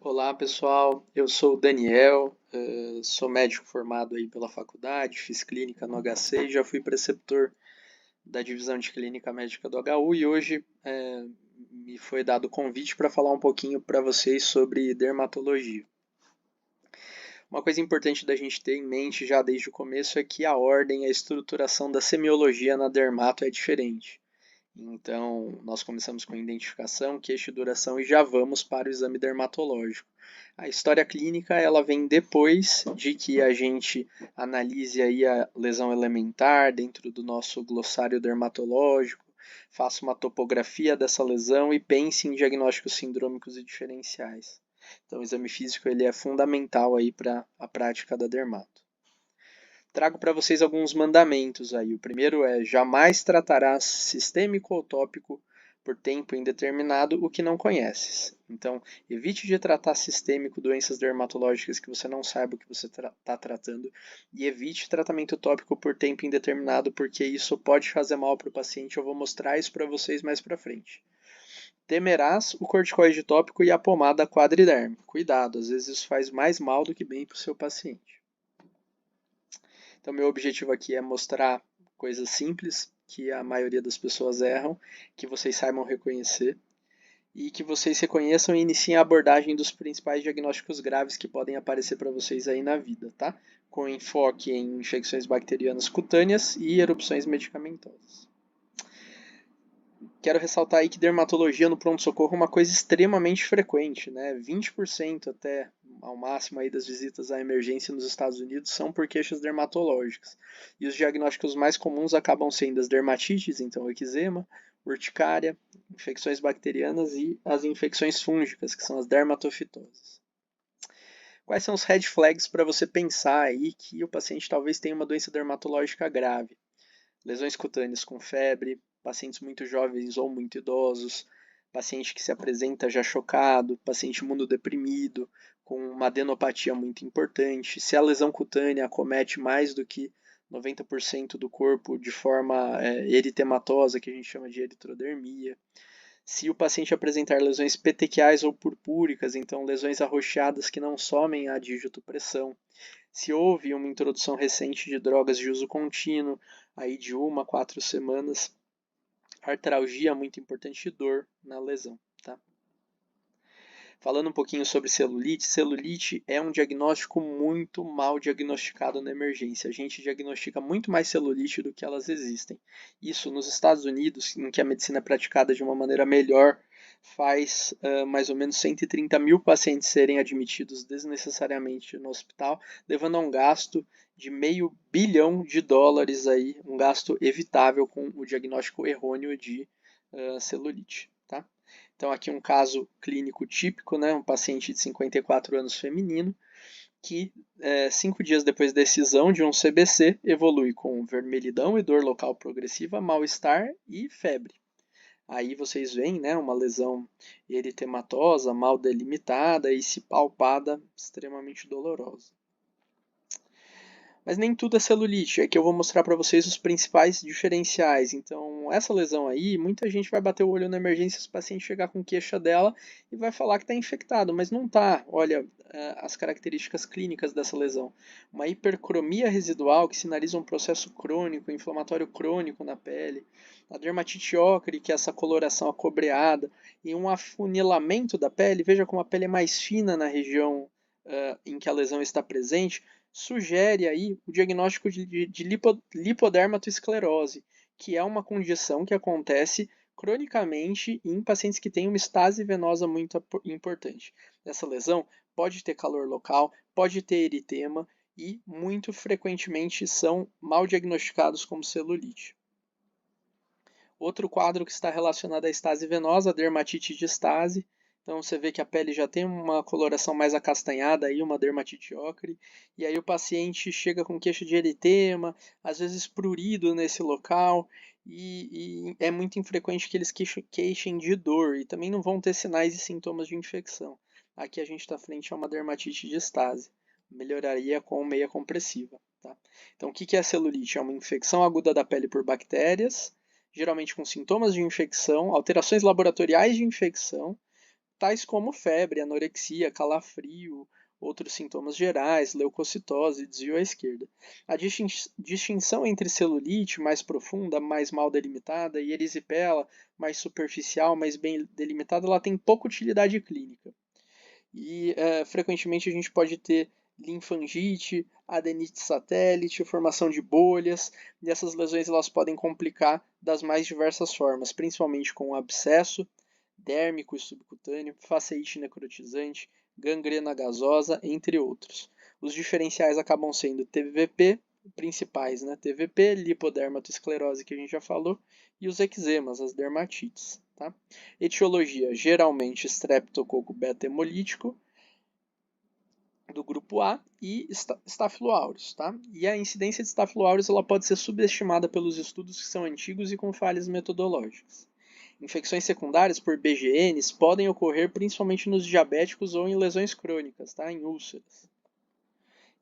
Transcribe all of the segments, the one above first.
Olá pessoal, eu sou o Daniel, sou médico formado aí pela faculdade, fiz clínica no HC e já fui preceptor da divisão de clínica médica do HU e hoje me foi dado o convite para falar um pouquinho para vocês sobre dermatologia. Uma coisa importante da gente ter em mente já desde o começo é que a ordem e a estruturação da semiologia na dermato é diferente. Então, nós começamos com identificação, queixo e duração e já vamos para o exame dermatológico. A história clínica ela vem depois de que a gente analise aí a lesão elementar dentro do nosso glossário dermatológico, faça uma topografia dessa lesão e pense em diagnósticos sindrômicos e diferenciais. Então, o exame físico ele é fundamental aí para a prática da dermato. Trago para vocês alguns mandamentos aí. O primeiro é: jamais tratarás sistêmico ou tópico por tempo indeterminado o que não conheces. Então, evite de tratar sistêmico doenças dermatológicas que você não saiba o que você está tratando e evite tratamento tópico por tempo indeterminado, porque isso pode fazer mal para o paciente. Eu vou mostrar isso para vocês mais para frente. Temerás o corticoide tópico e a pomada quadriderme. Cuidado, às vezes isso faz mais mal do que bem para o seu paciente. Então, meu objetivo aqui é mostrar coisas simples que a maioria das pessoas erram, que vocês saibam reconhecer e que vocês reconheçam e iniciem a abordagem dos principais diagnósticos graves que podem aparecer para vocês aí na vida, tá? Com enfoque em infecções bacterianas cutâneas e erupções medicamentosas. Quero ressaltar aí que dermatologia no pronto-socorro é uma coisa extremamente frequente, né? 20% até ao máximo aí das visitas à emergência nos Estados Unidos são por queixas dermatológicas. E os diagnósticos mais comuns acabam sendo as dermatites, então eczema, urticária, infecções bacterianas e as infecções fúngicas, que são as dermatofitoses. Quais são os red flags para você pensar aí que o paciente talvez tenha uma doença dermatológica grave? Lesões cutâneas com febre, pacientes muito jovens ou muito idosos, paciente que se apresenta já chocado, paciente imunodeprimido, com uma adenopatia muito importante. Se a lesão cutânea acomete mais do que 90% do corpo de forma eritematosa, que a gente chama de eritrodermia. Se o paciente apresentar lesões petequiais ou purpúricas, então lesões arroxeadas que não somem a digitopressão. Se houve uma introdução recente de drogas de uso contínuo, aí de 1 a 4 semanas, artralgia muito importante e dor na lesão. Tá? Falando um pouquinho sobre celulite, celulite é um diagnóstico muito mal diagnosticado na emergência. A gente diagnostica muito mais celulite do que elas existem. Isso nos Estados Unidos, em que a medicina é praticada de uma maneira melhor, faz mais ou menos 130 mil pacientes serem admitidos desnecessariamente no hospital, levando a um gasto de $500 bilhão aí, um gasto evitável com o diagnóstico errôneo de celulite. Tá? Então, aqui um caso clínico típico, né? Um paciente de 54 anos feminino, que 5 dias depois da decisão de um CBC, evolui com vermelhidão e dor local progressiva, mal-estar e febre. Aí vocês veem, né, uma lesão eritematosa, mal delimitada e se palpada, extremamente dolorosa. Mas nem tudo é celulite, é que eu vou mostrar para vocês os principais diferenciais. Então, essa lesão aí, muita gente vai bater o olho na emergência se o paciente chegar com queixa dela e vai falar que está infectado, mas não está. Olha as características clínicas dessa lesão. Uma hipercromia residual que sinaliza um processo crônico, inflamatório crônico na pele. A dermatite ocre, que é essa coloração acobreada, e um afunilamento da pele. Veja como a pele é mais fina na região em que a lesão está presente, sugere aí o diagnóstico de lipodermatoesclerose, que é uma condição que acontece cronicamente em pacientes que têm uma estase venosa muito importante. Essa lesão pode ter calor local, pode ter eritema e muito frequentemente são mal diagnosticados como celulite. Outro quadro que está relacionado à estase venosa, a dermatite de estase. Então você vê que a pele já tem uma coloração mais acastanhada, aí, uma dermatite ocre, e aí o paciente chega com queixa de eritema, às vezes prurido nesse local, e é muito infrequente que eles queixem de dor, e também não vão ter sinais e sintomas de infecção. Aqui a gente está frente a uma dermatite de estase, melhoraria com meia compressiva. Tá? Então o que é a celulite? É uma infecção aguda da pele por bactérias, geralmente com sintomas de infecção, alterações laboratoriais de infecção, tais como febre, anorexia, calafrio, outros sintomas gerais, leucocitose, desvio à esquerda. A distinção entre celulite mais profunda, mais mal delimitada, e erisipela mais superficial, mais bem delimitada, ela tem pouca utilidade clínica. E frequentemente a gente pode ter linfangite, adenite satélite, formação de bolhas, e essas lesões elas podem complicar das mais diversas formas, principalmente com abscesso, dérmico e subcutâneo, faceite necrotizante, gangrena gasosa, entre outros. Os diferenciais acabam sendo TVP, principais, né? TVP, lipodermatosclerose, que a gente já falou, e os eczemas, as dermatites. Tá? Etiologia, geralmente streptococo beta-hemolítico, do grupo A, e Staphylo aureus. Tá? E a incidência de Staphylo aureus ela pode ser subestimada pelos estudos que são antigos e com falhas metodológicas. Infecções secundárias por BGNs podem ocorrer principalmente nos diabéticos ou em lesões crônicas, tá? Em úlceras.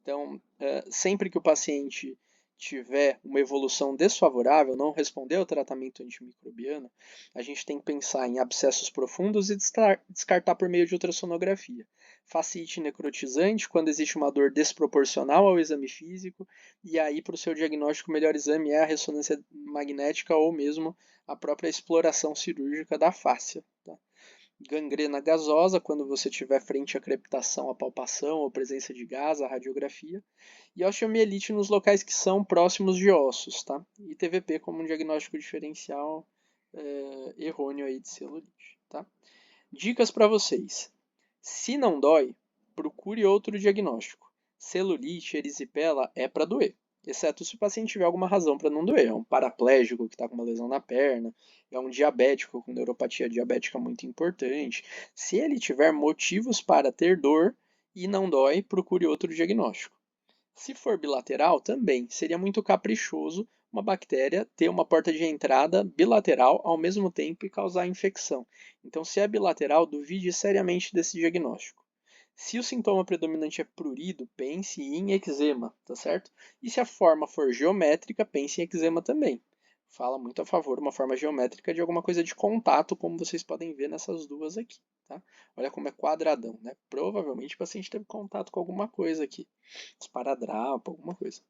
Então, sempre que o paciente tiver uma evolução desfavorável, não responder ao tratamento antimicrobiano, a gente tem que pensar em abscessos profundos e descartar por meio de ultrassonografia. Fascite necrotizante, quando existe uma dor desproporcional ao exame físico, e aí para o seu diagnóstico o melhor exame é a ressonância magnética ou mesmo a própria exploração cirúrgica da fáscia. Tá? Gangrena gasosa, quando você tiver frente à crepitação, a palpação ou presença de gás, a radiografia. E osteomielite nos locais que são próximos de ossos, tá? E TVP como um diagnóstico diferencial errôneo aí de celulite, tá? Dicas para vocês. Se não dói, procure outro diagnóstico. Celulite, erisipela é para doer, exceto se o paciente tiver alguma razão para não doer. É um paraplégico que está com uma lesão na perna, é um diabético com neuropatia diabética muito importante. Se ele tiver motivos para ter dor e não dói, procure outro diagnóstico. Se for bilateral, também seria muito caprichoso uma bactéria ter uma porta de entrada bilateral ao mesmo tempo e causar infecção. Então, se é bilateral, duvide seriamente desse diagnóstico. Se o sintoma predominante é prurido, pense em eczema, tá certo? E se a forma for geométrica, pense em eczema também. Fala muito a favor uma forma geométrica de alguma coisa de contato, como vocês podem ver nessas duas aqui. Tá? Olha como é quadradão, né? Provavelmente o paciente teve contato com alguma coisa aqui. Esparadrapo, alguma coisa.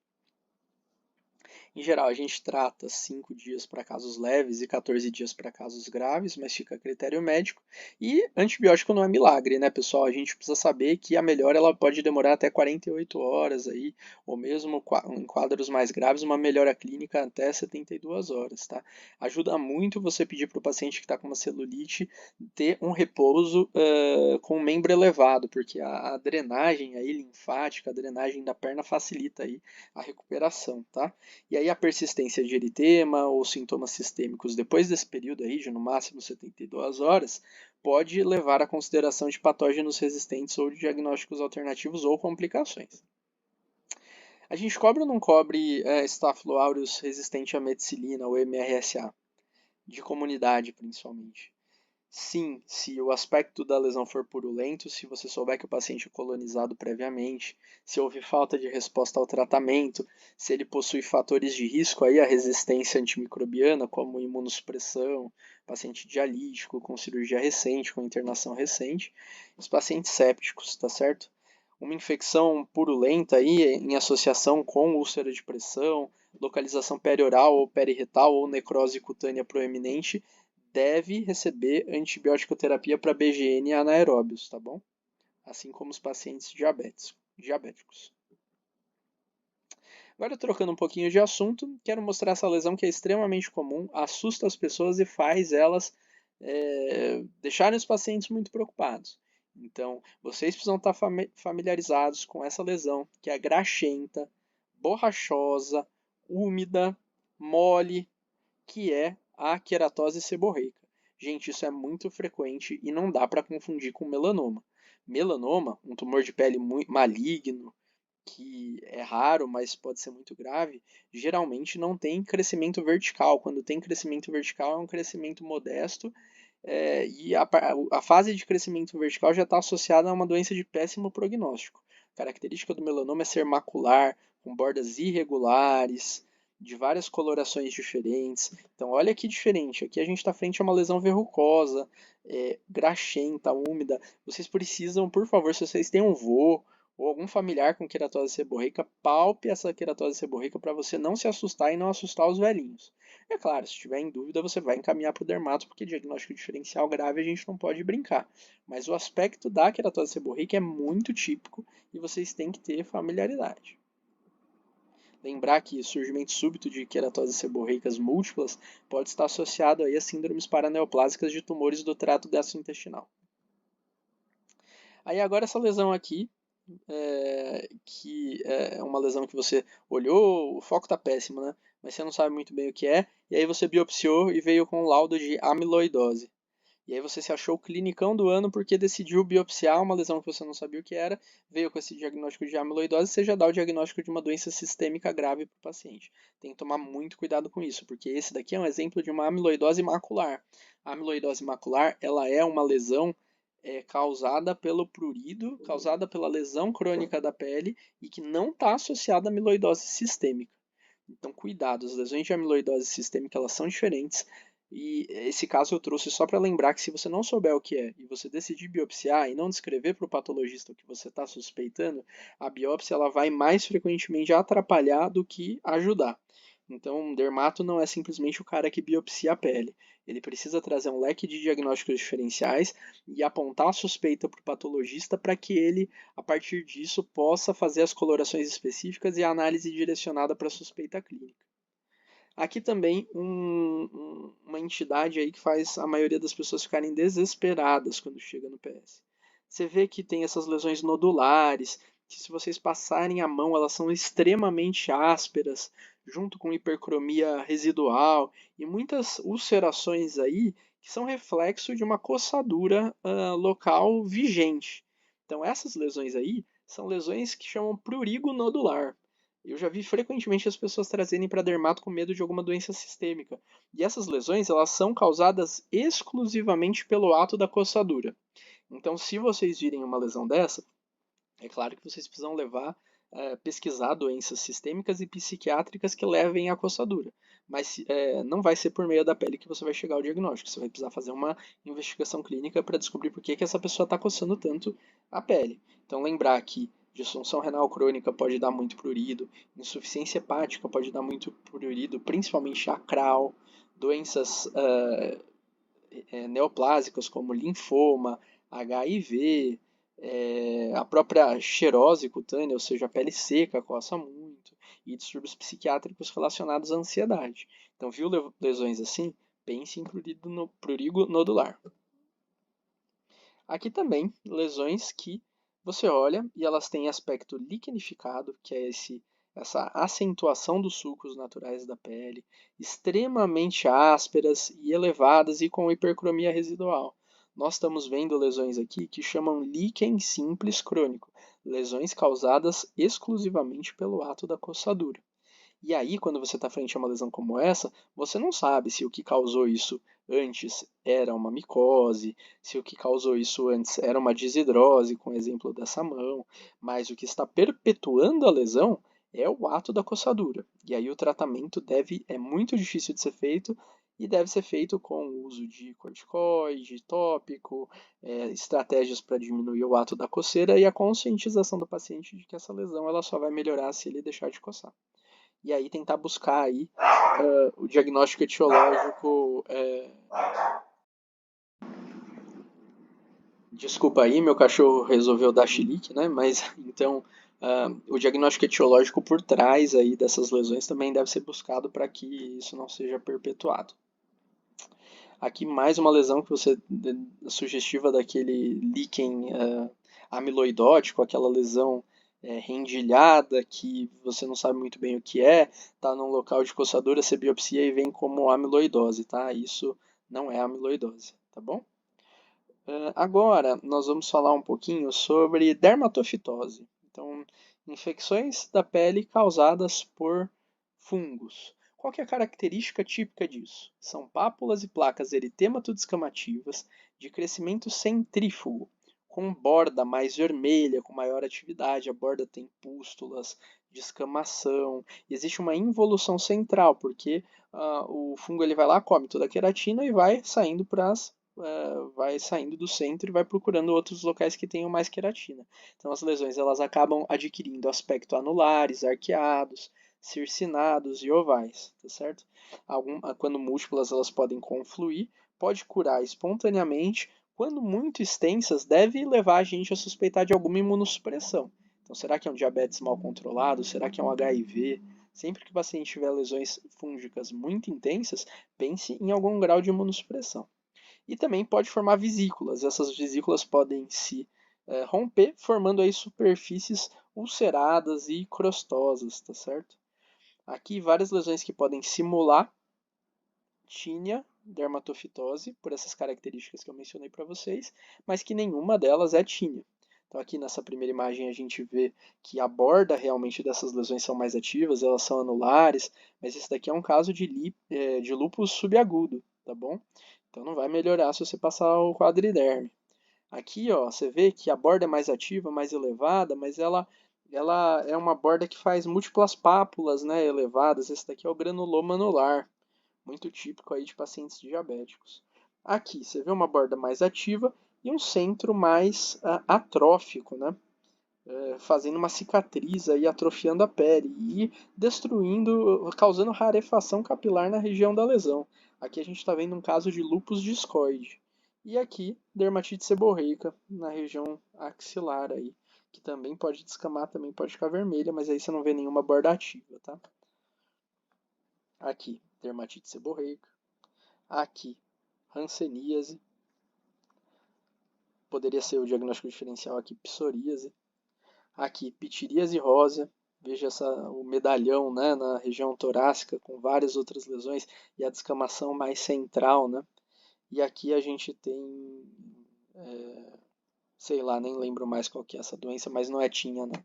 Em geral, a gente trata 5 dias para casos leves e 14 dias para casos graves, mas fica a critério médico. E antibiótico não é milagre, né, pessoal? A gente precisa saber que a melhora ela pode demorar até 48 horas aí, ou mesmo em quadros mais graves, uma melhora clínica até 72 horas, tá? Ajuda muito você pedir para o paciente que está com uma celulite ter um repouso com o membro elevado, porque a drenagem aí linfática, a drenagem da perna facilita aí a recuperação, tá? E aí a persistência de eritema ou sintomas sistêmicos depois desse período aí, de no máximo 72 horas, pode levar à consideração de patógenos resistentes ou de diagnósticos alternativos ou complicações. A gente cobre ou não cobre Staphylo aureus resistente à meticilina ou MRSA? De comunidade, principalmente. Sim, se o aspecto da lesão for purulento, se você souber que o paciente é colonizado previamente, se houve falta de resposta ao tratamento, se ele possui fatores de risco aí, a resistência antimicrobiana, como imunossupressão, paciente dialítico, com cirurgia recente, com internação recente, os pacientes sépticos, tá certo? Uma infecção purulenta aí, em associação com úlcera de pressão, localização perioral ou periretal ou necrose cutânea proeminente, deve receber antibiótico-terapia para BGN anaeróbios, tá bom? Assim como os pacientes diabéticos. Agora, trocando um pouquinho de assunto, quero mostrar essa lesão que é extremamente comum, assusta as pessoas e faz elas deixarem os pacientes muito preocupados. Então, vocês precisam estar familiarizados com essa lesão, que é graxenta, borrachosa, úmida, mole, que é a queratose seborreica. Gente, isso é muito frequente e não dá para confundir com melanoma. Melanoma, um tumor de pele maligno, que é raro, mas pode ser muito grave, geralmente não tem crescimento vertical. Quando tem crescimento vertical, é um crescimento modesto e a fase de crescimento vertical já está associada a uma doença de péssimo prognóstico. A característica do melanoma é ser macular, com bordas irregulares, de várias colorações diferentes. Então, olha que diferente. Aqui a gente está frente a uma lesão verrucosa, graxenta, úmida. Vocês precisam, por favor, se vocês têm um vô ou algum familiar com queratose seborreica, palpe essa queratose seborreica para você não se assustar e não assustar os velhinhos. É claro, se tiver em dúvida, você vai encaminhar para o dermato, porque diagnóstico diferencial grave a gente não pode brincar. Mas o aspecto da queratose seborreica é muito típico e vocês têm que ter familiaridade. Lembrar que surgimento súbito de queratoses seborreicas múltiplas pode estar associado aí a síndromes paraneoplásicas de tumores do trato gastrointestinal. Aí agora essa lesão aqui, que é uma lesão que você olhou, o foco está péssimo, né? Mas você não sabe muito bem o que é, e aí você biopsiou e veio com um laudo de amiloidose. E aí você se achou o clinicão do ano porque decidiu biopsiar uma lesão que você não sabia o que era, veio com esse diagnóstico de amiloidose, você já dá o diagnóstico de uma doença sistêmica grave para o paciente. Tem que tomar muito cuidado com isso, porque esse daqui é um exemplo de uma amiloidose macular. A amiloidose macular, ela é uma lesão causada pelo prurido, causada pela lesão crônica da pele e que não está associada à amiloidose sistêmica. Então, cuidado, as lesões de amiloidose sistêmica elas são diferentes. E esse caso eu trouxe só para lembrar que se você não souber o que é e você decidir biopsiar e não descrever para o patologista o que você está suspeitando, a biópsia ela vai mais frequentemente atrapalhar do que ajudar. Então, um dermato não é simplesmente o cara que biopsia a pele. Ele precisa trazer um leque de diagnósticos diferenciais e apontar a suspeita para o patologista para que ele, a partir disso, possa fazer as colorações específicas e a análise direcionada para a suspeita clínica. Aqui também uma entidade aí que faz a maioria das pessoas ficarem desesperadas quando chega no PS. Você vê que tem essas lesões nodulares, que se vocês passarem a mão, elas são extremamente ásperas, junto com hipercromia residual e muitas ulcerações aí que são reflexo de uma coçadura local vigente. Então essas lesões aí são lesões que chamam prurigo nodular. Eu já vi frequentemente as pessoas trazerem para dermato com medo de alguma doença sistêmica. E essas lesões, elas são causadas exclusivamente pelo ato da coçadura. Então, se vocês virem uma lesão dessa, é claro que vocês precisam pesquisar doenças sistêmicas e psiquiátricas que levem à coçadura. Mas não vai ser por meio da pele que você vai chegar ao diagnóstico. Você vai precisar fazer uma investigação clínica para descobrir por que essa pessoa está coçando tanto a pele. Então, lembrar que disfunção renal crônica pode dar muito prurido, insuficiência hepática pode dar muito prurido, principalmente acral, doenças neoplásicas como linfoma, HIV, a própria xerose cutânea, ou seja, a pele seca coça muito, e distúrbios psiquiátricos relacionados à ansiedade. Então, viu lesões assim? Pense em prurigo nodular. Aqui também, lesões que você olha e elas têm aspecto liquenificado, que é essa acentuação dos sulcos naturais da pele, extremamente ásperas e elevadas e com hipercromia residual. Nós estamos vendo lesões aqui que chamam líquen simples crônico, lesões causadas exclusivamente pelo ato da coçadura. E aí, quando você está frente a uma lesão como essa, você não sabe se o que causou isso antes era uma micose, se o que causou isso antes era uma desidrose, com o exemplo dessa mão, mas o que está perpetuando a lesão é o ato da coçadura. E aí o tratamento é muito difícil de ser feito e deve ser feito com o uso de corticoide, tópico, estratégias para diminuir o ato da coceira e a conscientização do paciente de que essa lesão ela só vai melhorar se ele deixar de coçar. E aí tentar buscar aí o diagnóstico etiológico. Desculpa aí, meu cachorro resolveu dar chilique, né? Mas então o diagnóstico etiológico por trás aí dessas lesões também deve ser buscado para que isso não seja perpetuado. Aqui mais uma lesão que você sugestiva daquele líquen amiloidótico, aquela lesão rendilhada que você não sabe muito bem o que é, está num local de coçadura, você biopsia e vem como amiloidose, tá? Isso não é amiloidose, tá bom? Agora nós vamos falar um pouquinho sobre dermatofitose. Então, infecções da pele causadas por fungos. Qual que é a característica típica disso? São pápulas e placas eritemato-descamativas de crescimento centrífugo, com borda mais vermelha, com maior atividade. A borda tem pústulas descamação. Existe uma involução central, porque o fungo ele vai lá, come toda a queratina e vai saindo vai saindo do centro e vai procurando outros locais que tenham mais queratina. Então as lesões elas acabam adquirindo aspecto anulares, arqueados, circinados e ovais, tá certo? Quando múltiplas elas podem confluir, pode curar espontaneamente. Quando muito extensas, deve levar a gente a suspeitar de alguma imunossupressão. Então, será que é um diabetes mal controlado? Será que é um HIV? Sempre que o paciente tiver lesões fúngicas muito intensas, pense em algum grau de imunossupressão. E também pode formar vesículas. Essas vesículas podem se romper, formando aí superfícies ulceradas e crostosas, tá certo? Aqui várias lesões que podem simular tínia, dermatofitose, por essas características que eu mencionei para vocês, mas que nenhuma delas é tínia. Então aqui nessa primeira imagem a gente vê que a borda realmente dessas lesões são mais ativas, elas são anulares, mas esse daqui é um caso de lúpus subagudo, tá bom? Então não vai melhorar se você passar o quadriderme. Aqui, ó, você vê que a borda é mais ativa, mais elevada, mas ela é uma borda que faz múltiplas pápulas, né, elevadas. Esse daqui é o granuloma anular, muito típico aí de pacientes diabéticos. Aqui, você vê uma borda mais ativa e um centro mais atrófico, né? Fazendo uma cicatriz aí, atrofiando a pele e destruindo, causando rarefação capilar na região da lesão. Aqui a gente está vendo um caso de lúpus discoide. E aqui, dermatite seborreica na região axilar aí, que também pode descamar, também pode ficar vermelha, mas aí você não vê nenhuma borda ativa, tá? Aqui, dermatite seborreica. Aqui, hanseníase. Poderia ser o diagnóstico diferencial aqui, psoríase. Aqui, pitiríase rósea. Veja o medalhão, né, na região torácica com várias outras lesões e a descamação mais central, né? E aqui a gente tem, sei lá, nem lembro mais qual que é essa doença, mas não é tinha, né?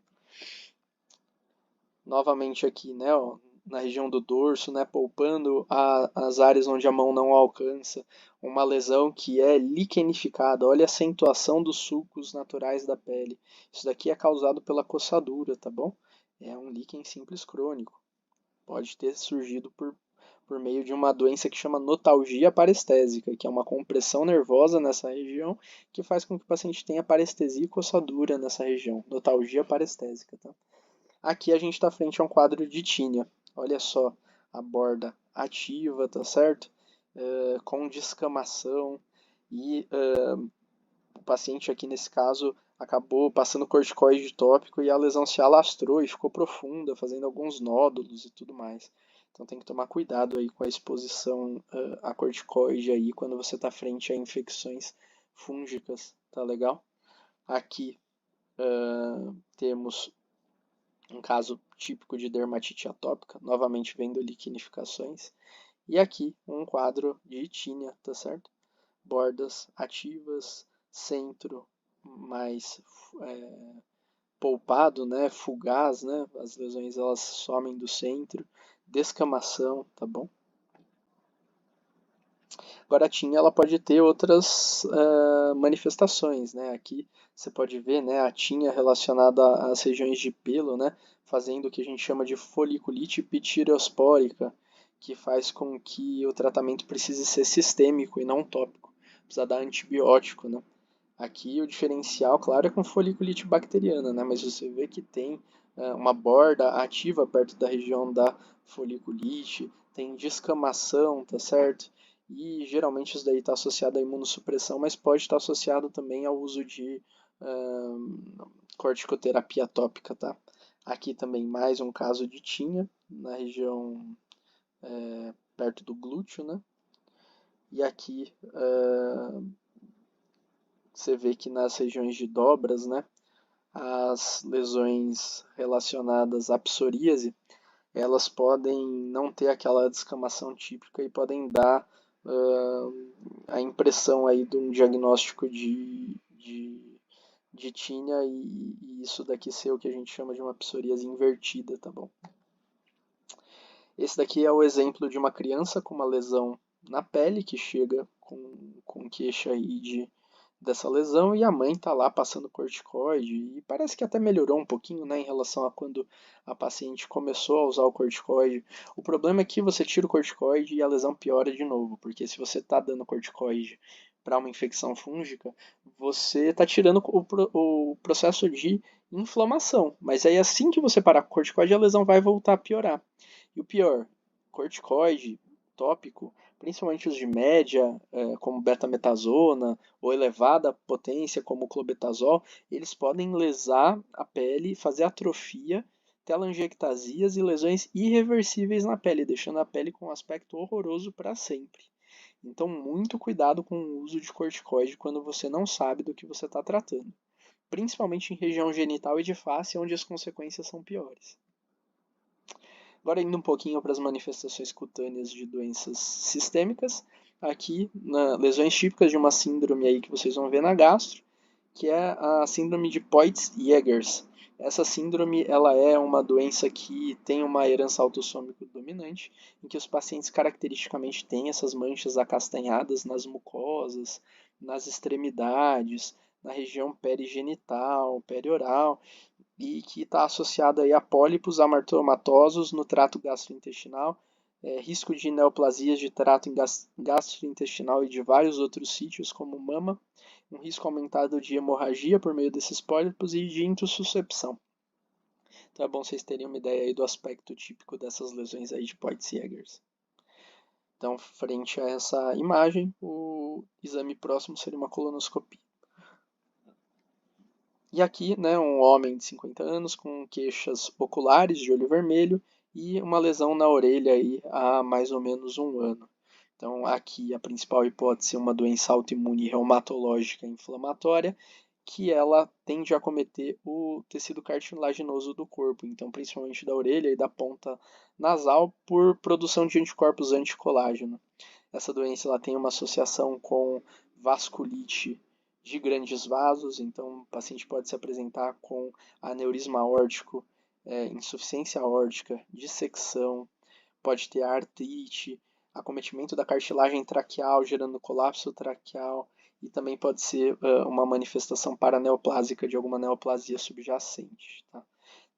Novamente aqui, né, ó, na região do dorso, né, poupando as áreas onde a mão não alcança, uma lesão que é liquenificada. Olha a acentuação dos sulcos naturais da pele. Isso daqui é causado pela coçadura, tá bom? É um líquen simples crônico. Pode ter surgido por meio de uma doença que chama notalgia parestésica, que é uma compressão nervosa nessa região que faz com que o paciente tenha parestesia e coçadura nessa região. Notalgia parestésica, tá? Aqui a gente está frente a um quadro de tínia. Olha só a borda ativa, tá certo? Com descamação e o paciente aqui nesse caso acabou passando corticoide tópico e a lesão se alastrou e ficou profunda, fazendo alguns nódulos e tudo mais. Então tem que tomar cuidado aí com a exposição a corticoide aí quando você está frente a infecções fúngicas, tá legal? Aqui temos um caso típico de dermatite atópica, novamente vendo liquenificações. E aqui um quadro de tínia, tá certo? Bordas ativas, centro mais polpado, né? Fugaz, né? As lesões elas somem do centro, descamação, tá bom? Agora a tinha ela pode ter outras manifestações, né? Aqui você pode ver, né, a tinha relacionada às regiões de pelo, né, fazendo o que a gente chama de foliculite pitirospórica, que faz com que o tratamento precise ser sistêmico e não tópico, precisa dar antibiótico, né? Aqui o diferencial, claro, é com foliculite bacteriana, né? Mas você vê que tem uma borda ativa perto da região da foliculite, tem descamação, tá certo? E geralmente isso daí está associado à imunossupressão, mas pode estar associado também ao uso de corticoterapia tópica, tá? Aqui também mais um caso de tinha na região perto do glúteo, né? E aqui você vê que nas regiões de dobras, né, as lesões relacionadas à psoríase, elas podem não ter aquela descamação típica e podem dar a impressão aí de um diagnóstico de tínia e isso daqui ser o que a gente chama de uma psoríase invertida, tá bom? Esse daqui é o exemplo de uma criança com uma lesão na pele que chega com queixa aí de dessa lesão e a mãe está lá passando corticoide e parece que até melhorou um pouquinho, né, em relação a quando a paciente começou a usar o corticoide. O problema é que você tira o corticoide e a lesão piora de novo, porque se você está dando corticoide para uma infecção fúngica, você está tirando o processo de inflamação. Mas aí assim que você parar com o corticoide, a lesão vai voltar a piorar. E o pior, corticoide tópico, principalmente os de média, como betametasona, ou elevada potência, como o clobetasol, eles podem lesar a pele, fazer atrofia, telangiectasias e lesões irreversíveis na pele, deixando a pele com um aspecto horroroso para sempre. Então, muito cuidado com o uso de corticoide quando você não sabe do que você está tratando, principalmente em região genital e de face, onde as consequências são piores. Agora indo um pouquinho para as manifestações cutâneas de doenças sistêmicas, aqui lesões típicas de uma síndrome aí que vocês vão ver na gastro, que é a síndrome de Peutz-Jeghers. Essa síndrome ela é uma doença que tem uma herança autossômica dominante, em que os pacientes caracteristicamente têm essas manchas acastanhadas nas mucosas, nas extremidades, na região perigenital, perioral, e que está associada aí a pólipos amartomatosos no trato gastrointestinal, risco de neoplasias de trato gastrointestinal e de vários outros sítios, como mama, um risco aumentado de hemorragia por meio desses pólipos e de intussuscepção. Então é bom vocês terem uma ideia aí do aspecto típico dessas lesões aí de Peutz-Jeghers. Então, frente a essa imagem, o exame próximo seria uma colonoscopia. E aqui, né, um homem de 50 anos com queixas oculares de olho vermelho e uma lesão na orelha aí há mais ou menos um ano. Então, aqui a principal hipótese é uma doença autoimune reumatológica inflamatória, que ela tende a acometer o tecido cartilaginoso do corpo, então principalmente da orelha e da ponta nasal, por produção de anticorpos anticolágeno. Essa doença ela tem uma associação com vasculite de grandes vasos, então o paciente pode se apresentar com aneurisma aórtico, insuficiência aórtica, dissecção, pode ter artrite, acometimento da cartilagem traqueal, gerando colapso traqueal, e também pode ser uma manifestação paraneoplásica de alguma neoplasia subjacente. Tá?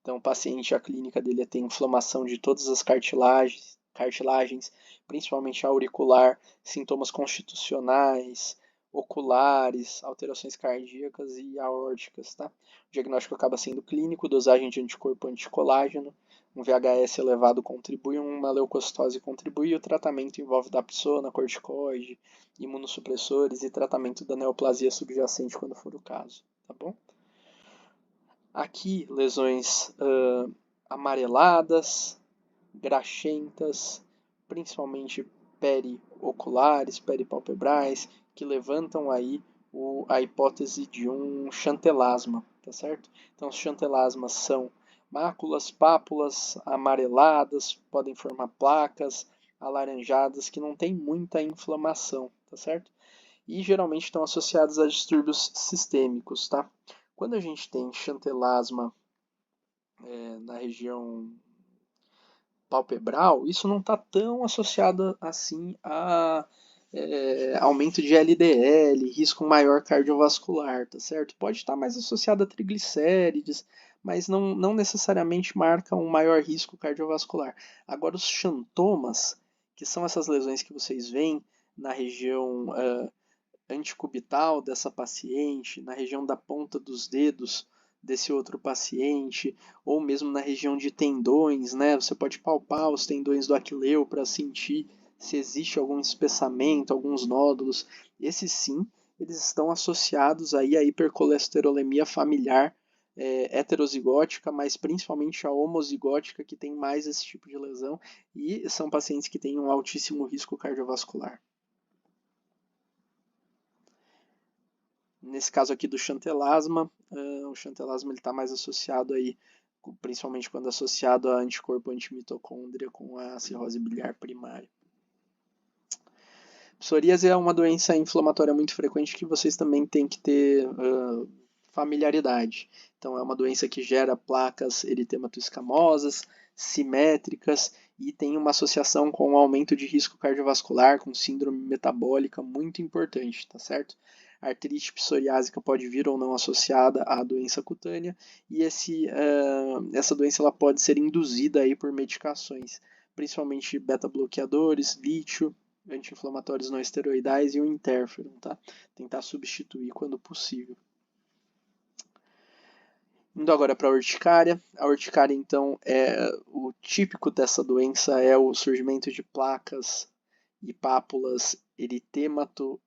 Então, o paciente, a clínica dele tem inflamação de todas as cartilagens, principalmente auricular, sintomas constitucionais, oculares, alterações cardíacas e aórticas. Tá? O diagnóstico acaba sendo clínico, dosagem de anticorpo anticolágeno, um VHS elevado contribui, uma leucocitose contribui, e o tratamento envolve dapsona, corticoide, imunossupressores e tratamento da neoplasia subjacente quando for o caso. Tá bom? Aqui, lesões amareladas, graxentas, principalmente perioculares, peripalpebrais, que levantam aí a hipótese de um chantelasma, tá certo? Então, os chantelasmas são máculas, pápulas amareladas, podem formar placas alaranjadas que não tem muita inflamação, tá certo? E geralmente estão associados a distúrbios sistêmicos, tá? Quando a gente tem chantelasma na região palpebral, isso não está tão associado assim a aumento de LDL, risco maior cardiovascular, tá certo? Pode estar mais associado a triglicérides, mas não necessariamente marca um maior risco cardiovascular. Agora, os xantomas, que são essas lesões que vocês veem na região anticubital dessa paciente, na região da ponta dos dedos desse outro paciente, ou mesmo na região de tendões, né? Você pode palpar os tendões do aquileu para sentir se existe algum espessamento, alguns nódulos. Esses sim, eles estão associados aí à hipercolesterolemia familiar heterozigótica, mas principalmente a homozigótica, que tem mais esse tipo de lesão, e são pacientes que têm um altíssimo risco cardiovascular. Nesse caso aqui do chantelasma, o chantelasma está mais associado aí, principalmente quando associado a anticorpo antimitocôndria com a cirrose biliar primária. Psoríase é uma doença inflamatória muito frequente que vocês também têm que ter familiaridade. Então é uma doença que gera placas eritematoescamosas, simétricas e tem uma associação com o aumento de risco cardiovascular, com síndrome metabólica muito importante, tá certo? A artrite psoriásica pode vir ou não associada à doença cutânea, e essa doença ela pode ser induzida aí por medicações, principalmente beta-bloqueadores, lítio, anti-inflamatórios não esteroidais e o interferon, tá? Tentar substituir quando possível. Indo agora para a urticária. A urticária, então, o típico dessa doença é o surgimento de placas e pápulas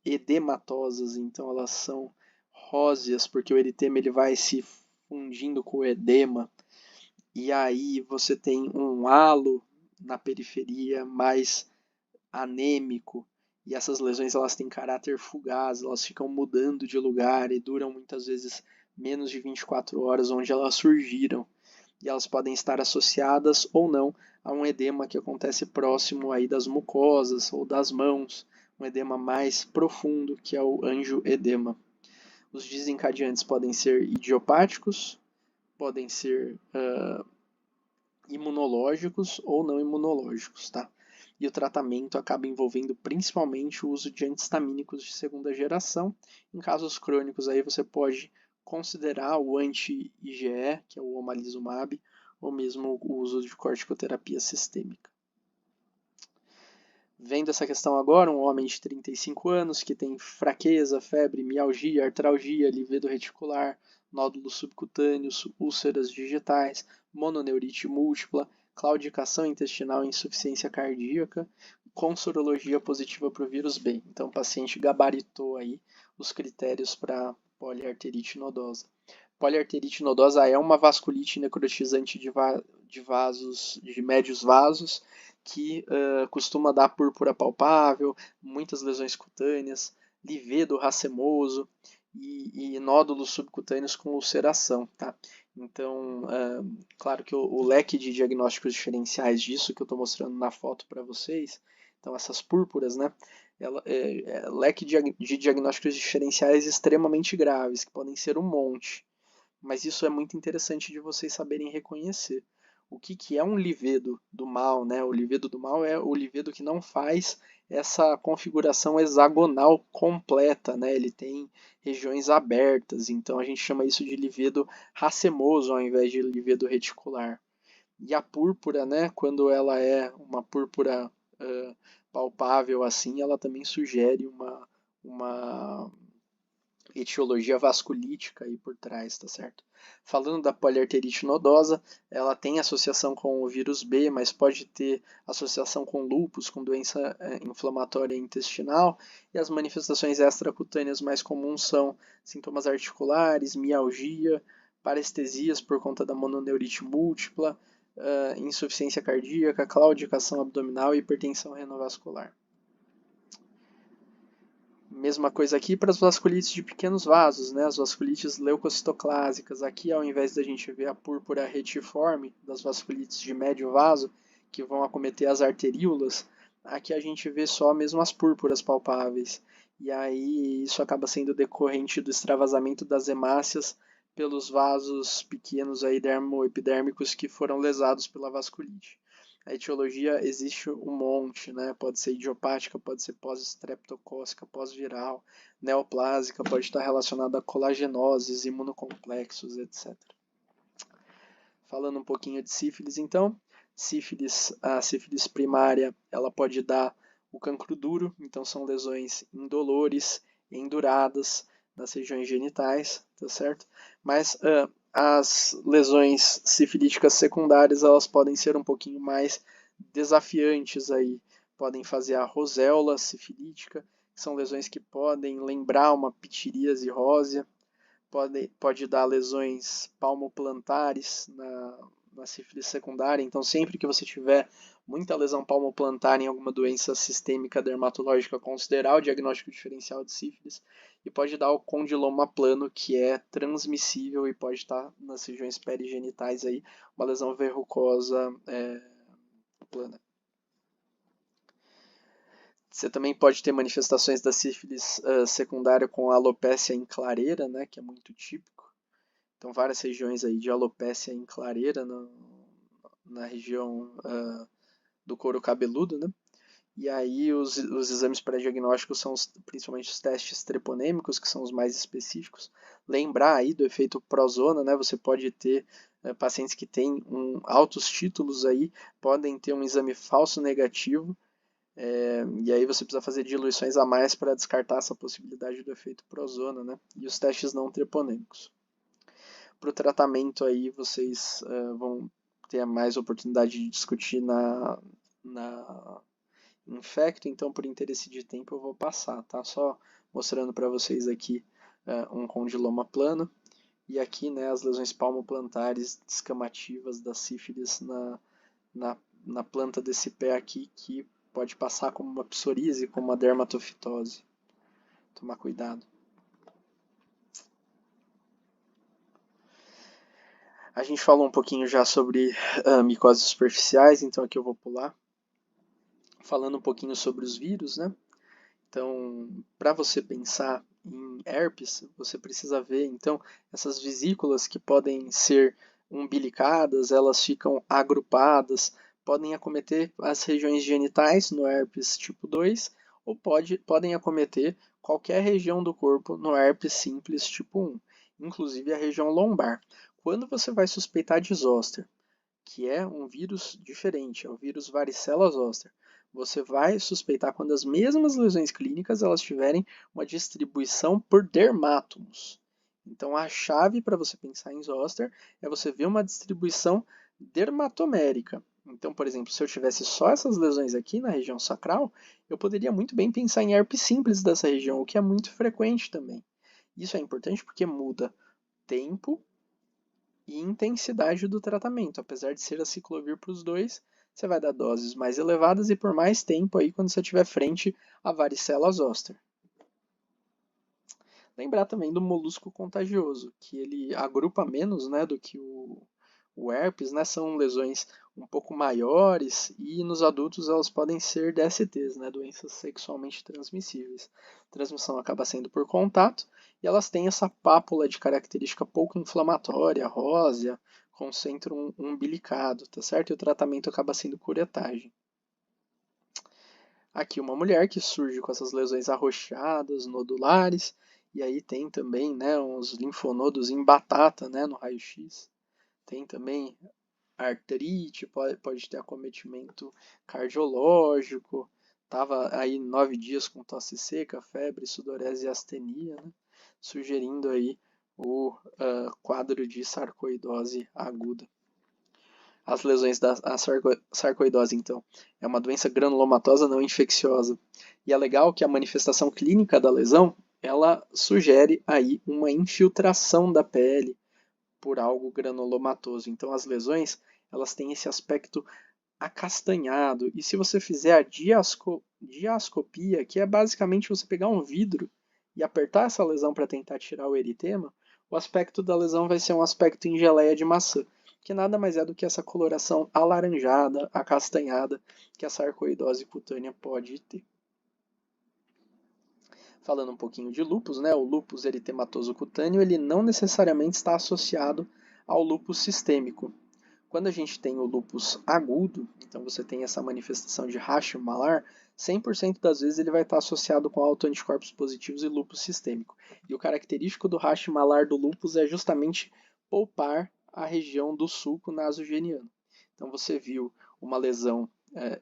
edematosas, então elas são róseas, porque o eritema ele vai se fundindo com o edema, e aí você tem um halo na periferia mais anêmico, e essas lesões elas têm caráter fugaz, elas ficam mudando de lugar e duram muitas vezes menos de 24 horas onde elas surgiram. E elas podem estar associadas ou não a um edema que acontece próximo aí das mucosas ou das mãos, um edema mais profundo que é o angioedema. Os desencadeantes podem ser idiopáticos, podem ser imunológicos ou não imunológicos, tá? E o tratamento acaba envolvendo principalmente o uso de antihistamínicos de segunda geração. Em casos crônicos, aí você pode considerar o anti-IgE, que é o omalizumab, ou mesmo o uso de corticoterapia sistêmica. Vendo essa questão agora, um homem de 35 anos que tem fraqueza, febre, mialgia, artralgia, livedo reticular, nódulos subcutâneos, úlceras digitais, mononeurite múltipla, claudicação intestinal e insuficiência cardíaca, com sorologia positiva para o vírus B. Então, o paciente gabaritou aí os critérios para poliarterite nodosa. Poliarterite nodosa é uma vasculite necrotizante de vasos, de médios vasos, que costuma dar púrpura palpável, muitas lesões cutâneas, livedo racemoso e nódulos subcutâneos com ulceração, tá? Então, claro que o leque de diagnósticos diferenciais disso que eu estou mostrando na foto para vocês, então essas púrpuras, né? Leque de diagnósticos diferenciais extremamente graves, que podem ser um monte. Mas isso é muito interessante de vocês saberem reconhecer. O que é um livedo do mal, né? O livedo do mal é o livedo que não faz essa configuração hexagonal completa, né? Ele tem regiões abertas, então a gente chama isso de livedo racemoso ao invés de livedo reticular. E a púrpura, né? Quando ela é uma púrpura palpável assim, ela também sugere uma etiologia vasculítica aí por trás, tá certo? Falando da poliarterite nodosa, ela tem associação com o vírus B, mas pode ter associação com lúpus, com doença inflamatória intestinal, e as manifestações extracutâneas mais comuns são sintomas articulares, mialgia, parestesias por conta da mononeurite múltipla, insuficiência cardíaca, claudicação abdominal e hipertensão renovascular. Mesma coisa aqui para as vasculites de pequenos vasos, né? As vasculites leucocitoclásicas. Aqui, ao invés da gente ver a púrpura retiforme das vasculites de médio vaso, que vão acometer as arteríolas, aqui a gente vê só mesmo as púrpuras palpáveis. E aí isso acaba sendo decorrente do extravasamento das hemácias pelos vasos pequenos aí dermoepidérmicos que foram lesados pela vasculite. A etiologia existe um monte, né? Pode ser idiopática, pode ser pós-estreptocócica, pós-viral, neoplásica, pode estar relacionada a colagenoses, imunocomplexos, etc. Falando um pouquinho de sífilis, então, a sífilis primária, ela pode dar o cancro duro, então são lesões indolores, enduradas nas regiões genitais, tá certo? Mas as lesões sifilíticas secundárias elas podem ser um pouquinho mais desafiantes aí. Podem fazer a roséola sifilítica, que são lesões que podem lembrar uma pitiríase rósea, pode dar lesões palmoplantares na sífilis secundária. Então, sempre que você tiver muita lesão palmoplantar em alguma doença sistêmica dermatológica, considerar o diagnóstico diferencial de sífilis. E pode dar o condiloma plano, que é transmissível e pode estar nas regiões perigenitais aí, uma lesão verrucosa plana. Você também pode ter manifestações da sífilis secundária com alopécia em clareira, né, que é muito típico. Então, várias regiões aí de alopécia em clareira na região do couro cabeludo, né? E aí os exames pré-diagnósticos são principalmente os testes treponêmicos, que são os mais específicos. Lembrar aí do efeito prozona, né? Você pode ter pacientes que têm altos títulos aí, podem ter um exame falso negativo, e aí você precisa fazer diluições a mais para descartar essa possibilidade do efeito prozona, né? E os testes não treponêmicos. Para o tratamento aí vocês vão ter mais oportunidade de discutir na infecto, então por interesse de tempo eu vou passar, tá? Só mostrando para vocês aqui um condiloma plano e aqui, né, as lesões palmoplantares descamativas da sífilis na planta desse pé aqui, que pode passar como uma psoríase, como uma dermatofitose. Tomar cuidado. A gente falou um pouquinho já sobre micoses superficiais, então aqui eu vou pular. Falando um pouquinho sobre os vírus, né? Então, para você pensar em herpes, você precisa ver, então, essas vesículas que podem ser umbilicadas, elas ficam agrupadas, podem acometer as regiões genitais no herpes tipo 2, ou podem acometer qualquer região do corpo no herpes simples tipo 1, inclusive a região lombar. Quando você vai suspeitar de zoster, que é um vírus diferente, é o vírus varicela zoster, você vai suspeitar quando as mesmas lesões clínicas elas tiverem uma distribuição por dermátomos. Então a chave para você pensar em zoster é você ver uma distribuição dermatomérica. Então, por exemplo, se eu tivesse só essas lesões aqui na região sacral, eu poderia muito bem pensar em herpes simples dessa região, o que é muito frequente também. Isso é importante porque muda tempo e intensidade do tratamento. Apesar de ser a ciclovir para os dois, você vai dar doses mais elevadas e por mais tempo aí quando você estiver frente à varicela zoster. Lembrar também do molusco contagioso, que ele agrupa menos, né, do que o herpes, né, são lesões um pouco maiores e nos adultos elas podem ser DSTs, né, doenças sexualmente transmissíveis. A transmissão acaba sendo por contato e elas têm essa pápula de característica pouco inflamatória, rósea, com centro umbilicado, tá certo? E o tratamento acaba sendo curetagem. Aqui uma mulher que surge com essas lesões arroxeadas, nodulares, e aí tem também, né, uns linfonodos em batata, né, no raio-x. Tem também artrite, pode ter acometimento cardiológico. Estava aí 9 dias com tosse seca, febre, sudorese e astenia, né, sugerindo aí o quadro de sarcoidose aguda. As lesões da sarcoidose, então, é uma doença granulomatosa não infecciosa. E é legal que a manifestação clínica da lesão, ela sugere aí uma infiltração da pele por algo granulomatoso. Então, as lesões, elas têm esse aspecto acastanhado. E se você fizer a diascopia, que é basicamente você pegar um vidro e apertar essa lesão para tentar tirar o eritema, o aspecto da lesão vai ser um aspecto em geleia de maçã, que nada mais é do que essa coloração alaranjada, acastanhada, que a sarcoidose cutânea pode ter. Falando um pouquinho de lúpus, né? O lúpus eritematoso cutâneo, ele não necessariamente está associado ao lúpus sistêmico. Quando a gente tem o lúpus agudo, então você tem essa manifestação de Hashim-Malar, 100% das vezes ele vai estar associado com autoanticorpos positivos e lúpus sistêmico. E o característico do Hashim-Malar do lúpus é justamente poupar a região do sulco nasogeniano. Então você viu uma lesão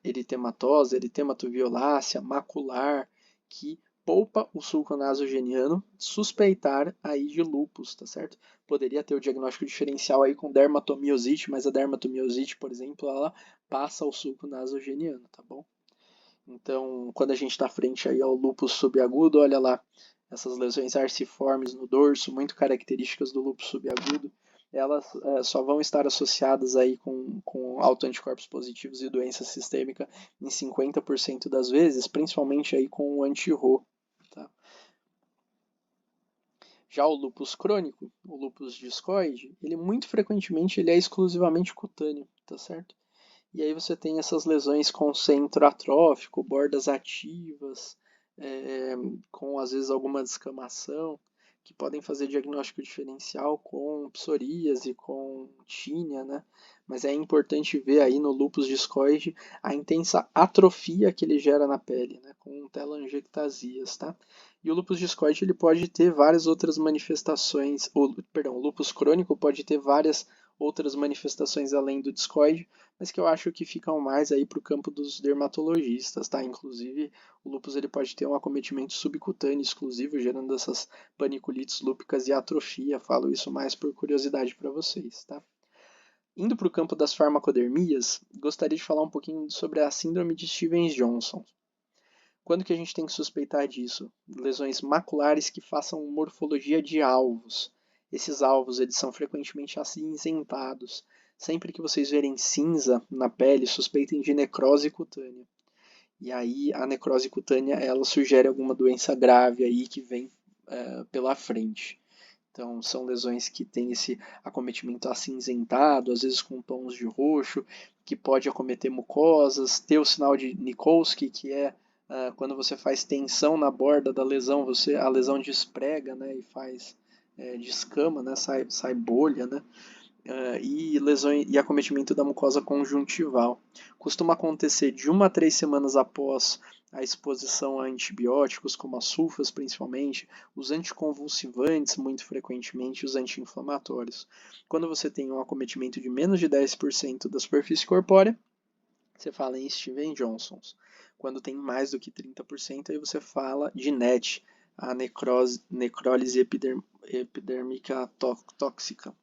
eritematosa, eritematoviolacea, macular, que poupa o sulco nasogeniano, suspeitar aí de lúpus, tá certo? Poderia ter o diagnóstico diferencial aí com dermatomiosite, mas a dermatomiosite, por exemplo, ela passa o sulco nasogeniano, tá bom? Então, quando a gente está frente aí ao lúpus subagudo, olha lá, essas lesões arciformes no dorso, muito características do lúpus subagudo, elas só vão estar associadas aí com autoanticorpos positivos e doença sistêmica em 50% das vezes, principalmente aí com o anti-RO. Tá? Já o lúpus crônico, o lúpus discoide, ele muito frequentemente ele é exclusivamente cutâneo, tá certo? E aí você tem essas lesões com centro atrófico, bordas ativas, com às vezes alguma descamação, que podem fazer diagnóstico diferencial com psoríase, com tínia, né? Mas é importante ver aí no lúpus discoide a intensa atrofia que ele gera na pele, né? Com telangiectasias, tá? E o lúpus discoide ele pode ter várias outras manifestações, o lúpus crônico pode ter várias outras manifestações além do discoide, mas que eu acho que ficam mais aí para o campo dos dermatologistas, tá? Inclusive, o lúpus ele pode ter um acometimento subcutâneo exclusivo, gerando essas paniculites lúpicas e atrofia. Falo isso mais por curiosidade para vocês, tá? Indo para o campo das farmacodermias, gostaria de falar um pouquinho sobre a síndrome de Stevens-Johnson. Quando que a gente tem que suspeitar disso? Lesões maculares que façam morfologia de alvos. Esses alvos eles são frequentemente acinzentados. Sempre que vocês verem cinza na pele, suspeitem de necrose cutânea. E aí a necrose cutânea ela sugere alguma doença grave aí que vem pela frente. Então, são lesões que têm esse acometimento acinzentado, às vezes com tons de roxo, que pode acometer mucosas, ter o sinal de Nikolsky, que é quando você faz tensão na borda da lesão, a lesão desprega, né, e faz descama, né, sai bolha, né, e acometimento da mucosa conjuntival. Costuma acontecer de 1 a 3 semanas após a exposição a antibióticos, como as sulfas principalmente, os anticonvulsivantes muito frequentemente, os anti-inflamatórios. Quando você tem um acometimento de menos de 10% da superfície corpórea, você fala em Steven Johnsons. Quando tem mais do que 30%, aí você fala de NET, a necrólise epidérmica tóxica.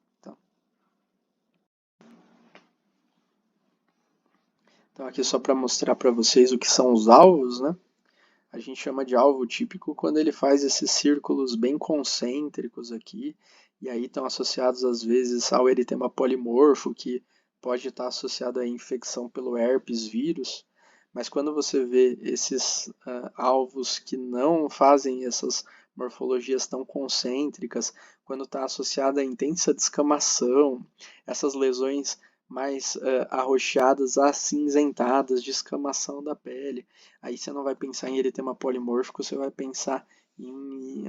Então aqui só para mostrar para vocês o que são os alvos, né? A gente chama de alvo típico quando ele faz esses círculos bem concêntricos aqui, e aí estão associados às vezes ao eritema polimorfo, que pode estar associado à infecção pelo herpes vírus, mas quando você vê esses alvos que não fazem essas morfologias tão concêntricas, quando está associada a intensa descamação, essas lesões mais arroxeadas, acinzentadas, descamação da pele, aí você não vai pensar em eritema polimórfico, você vai pensar em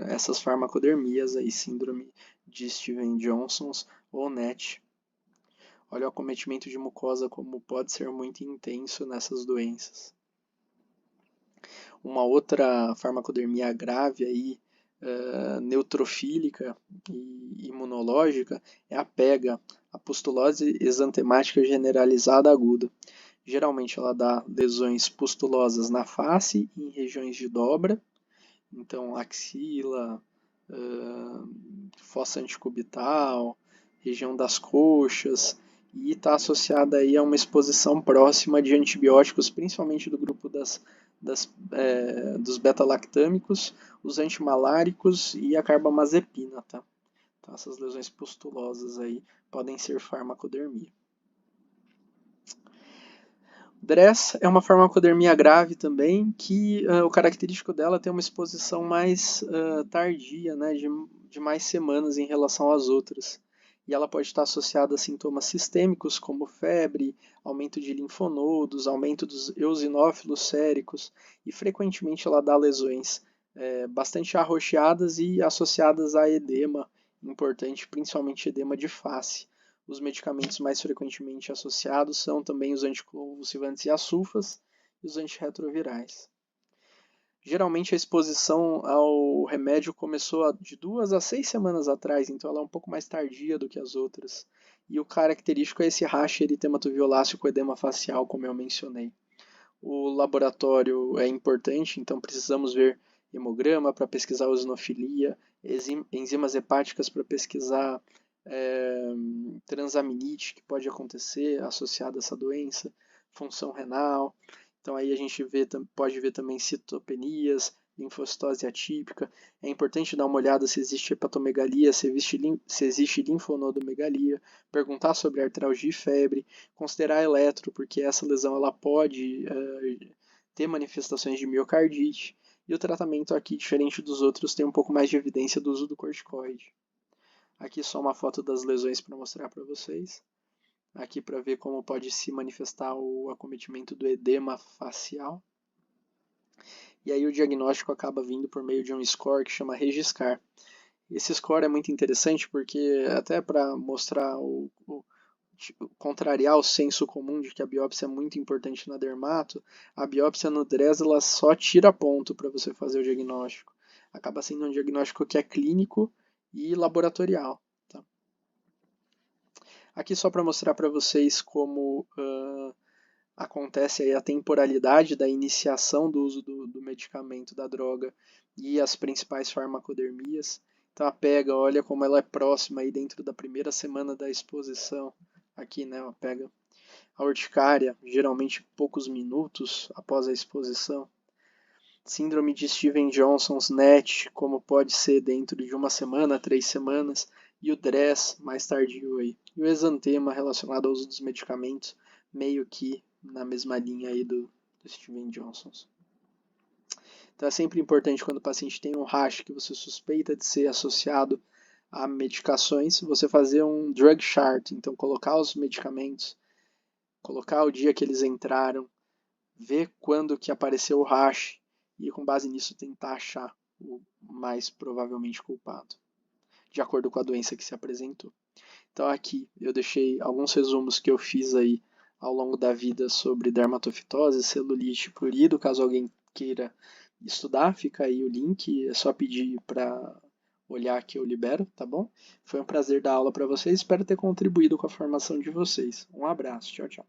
essas farmacodermias, aí, síndrome de Stevens-Johnson's ou NET. Olha o acometimento de mucosa como pode ser muito intenso nessas doenças. Uma outra farmacodermia grave aí, neutrofílica e imunológica é a PEGA, a pustulose exantemática generalizada aguda. Geralmente ela dá lesões pustulosas na face e em regiões de dobra, então axila, fossa antecubital, região das coxas, e está associada aí a uma exposição próxima de antibióticos, principalmente do grupo dos beta-lactâmicos, os antimaláricos e a carbamazepina. Tá? Então, essas lesões pustulosas aí podem ser farmacodermia. DRESS é uma farmacodermia grave também, que o característico dela tem uma exposição mais tardia, né, de mais semanas em relação às outras. E ela pode estar associada a sintomas sistêmicos, como febre, aumento de linfonodos, aumento dos eosinófilos séricos, e frequentemente ela dá lesões bastante arroxeadas e associadas a edema importante, principalmente edema de face. Os medicamentos mais frequentemente associados são também os anticonvulsivantes e as sulfas e os antirretrovirais. Geralmente a exposição ao remédio começou de 2 a 6 semanas atrás, então ela é um pouco mais tardia do que as outras. E o característico é esse racha eritematoviolaceo com edema facial, como eu mencionei. O laboratório é importante, então precisamos ver hemograma para pesquisar eosinofilia, enzimas hepáticas para pesquisar transaminite que pode acontecer associada a essa doença, função renal. Então aí a gente pode ver também citopenias, linfocitose atípica. É importante dar uma olhada se existe hepatomegalia, se existe linfonodomegalia, perguntar sobre artralgia e febre, considerar eletro, porque essa lesão ela pode ter manifestações de miocardite. E o tratamento aqui, diferente dos outros, tem um pouco mais de evidência do uso do corticoide. Aqui só uma foto das lesões para mostrar para vocês. Aqui para ver como pode se manifestar o acometimento do edema facial. e aí o diagnóstico acaba vindo por meio de um score que chama Regiscar. Esse score é muito interessante porque, até para mostrar contrariar o senso comum de que a biópsia é muito importante na dermato, a biópsia no DRES ela só tira ponto para você fazer o diagnóstico. Acaba sendo um diagnóstico que é clínico e laboratorial. Tá? Aqui só para mostrar para vocês como acontece aí a temporalidade da iniciação do uso do medicamento, da droga, e as principais farmacodermias. Então a pega, olha como ela é próxima aí dentro da primeira semana da exposição. Aqui, né, a pega. A urticária, geralmente poucos minutos após a exposição. Síndrome de Stevens-Johnson's NET, como pode ser dentro de uma semana, 3 semanas, e o DRESS mais tardio aí. E o exantema relacionado ao uso dos medicamentos, meio que na mesma linha aí do Stevens-Johnson's. Então é sempre importante quando o paciente tem um rash que você suspeita de ser associado a medicações, você fazer um drug chart, então colocar os medicamentos, colocar o dia que eles entraram, ver quando que apareceu o hash e com base nisso tentar achar o mais provavelmente culpado, de acordo com a doença que se apresentou. Então aqui eu deixei alguns resumos que eu fiz aí ao longo da vida sobre dermatofitose, celulite, prurido, caso alguém queira estudar, fica aí o link, é só pedir para olhar que eu libero, tá bom? Foi um prazer dar aula para vocês, espero ter contribuído com a formação de vocês. Um abraço, tchau, tchau.